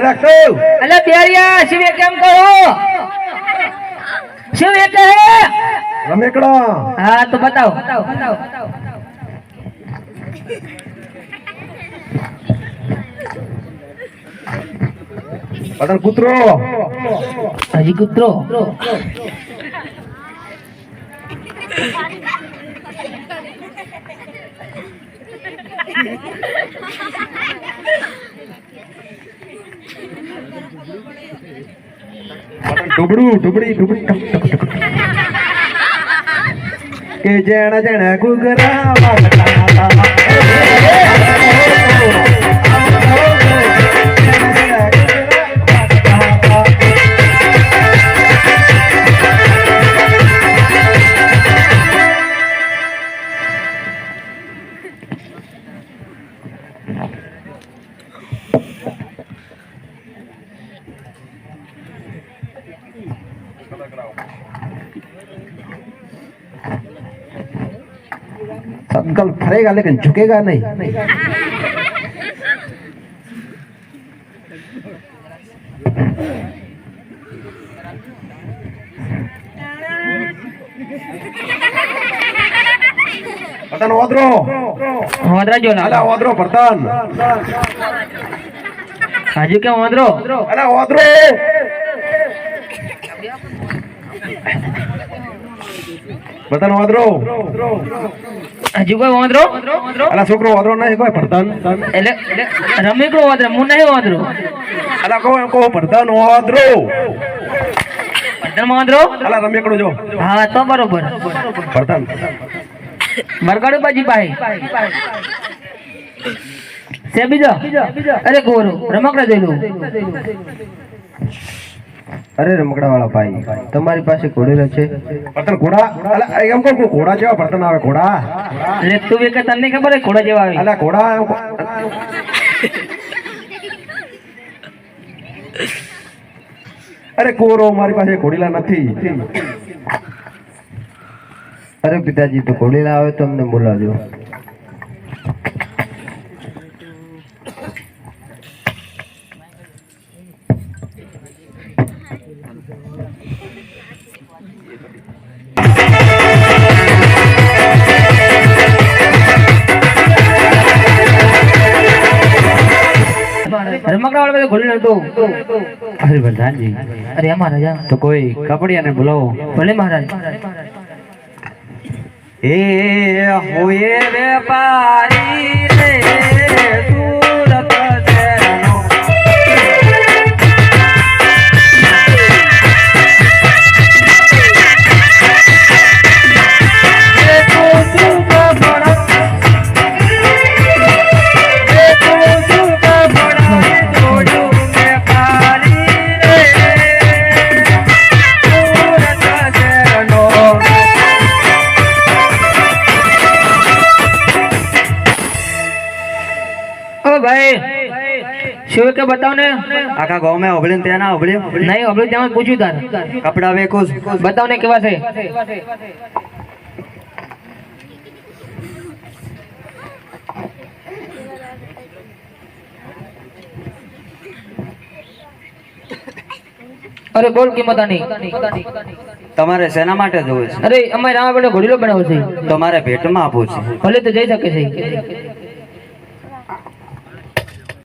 રાખતો અલે બેરિયા શિવે કેમ કહો શિવે કહે રમેકડો હા તો બતાવો પતન કૂતરો હજી કૂતરો ઢુબડી કે જેણા જેણા ગુગરા संकल फरेगा लेकिन झुकेगा नहीं पतन ओद्रो जो ना अला ओद्रो पतन हाजी क्या ओद्रो अला ओद्रो पतन ओद्रो હજી કોઈ વાંદરો અલા છોકરો વાંદરો નહીં કોઈ પડતન એટલે રમેકડો વાંદરો હું નહીં વાંદરો અલા કો પડતન વાંદરો પડતન વાંદરો અલા રમેકડો જો હા તો બરોબર પડતન બરગાડો બાજી પાહે સે બીજો અરે ગોરો રમકડા જોઈ લો અરે રમકડા વાળા ભાઈ તમારી પાસે ઘોડેલો છે પડતન ઘોડા અલા એમ કો ઘોડા જેવા પડતન આવે ઘોડા એટલે તું કે તને ખબર હે ઘોડા જેવા આવે અલા ઘોડા અરે કોરો મારી પાસે ઘોડીલા નથી અરે પિતાજી તો ઘોડીલા આવે તો અમને બોલાવજો રમકડા વાળા ઘોડી તો અરે પ્રધાનજી અરે મહારાજા તો કોઈ કપડિયાને બોલાવો ભલે મહારાજ એ હોએ વેપારી રે સુરત શહેરનો शिव के बताओ ने आखा गांव में ओबले ते ना ओबले नहीं ओबले ते मैं पूछू तार कपड़ा वे कुछ बताओ ने केवा से अरे बोल कीमत नहीं તમારે સેના માટે જોવે છે અરે અમારે રામા બેટો ઘોડીલો બનાવો છે તમારે ભેટમાં આપવું છે ભલે તો જઈ શકે છે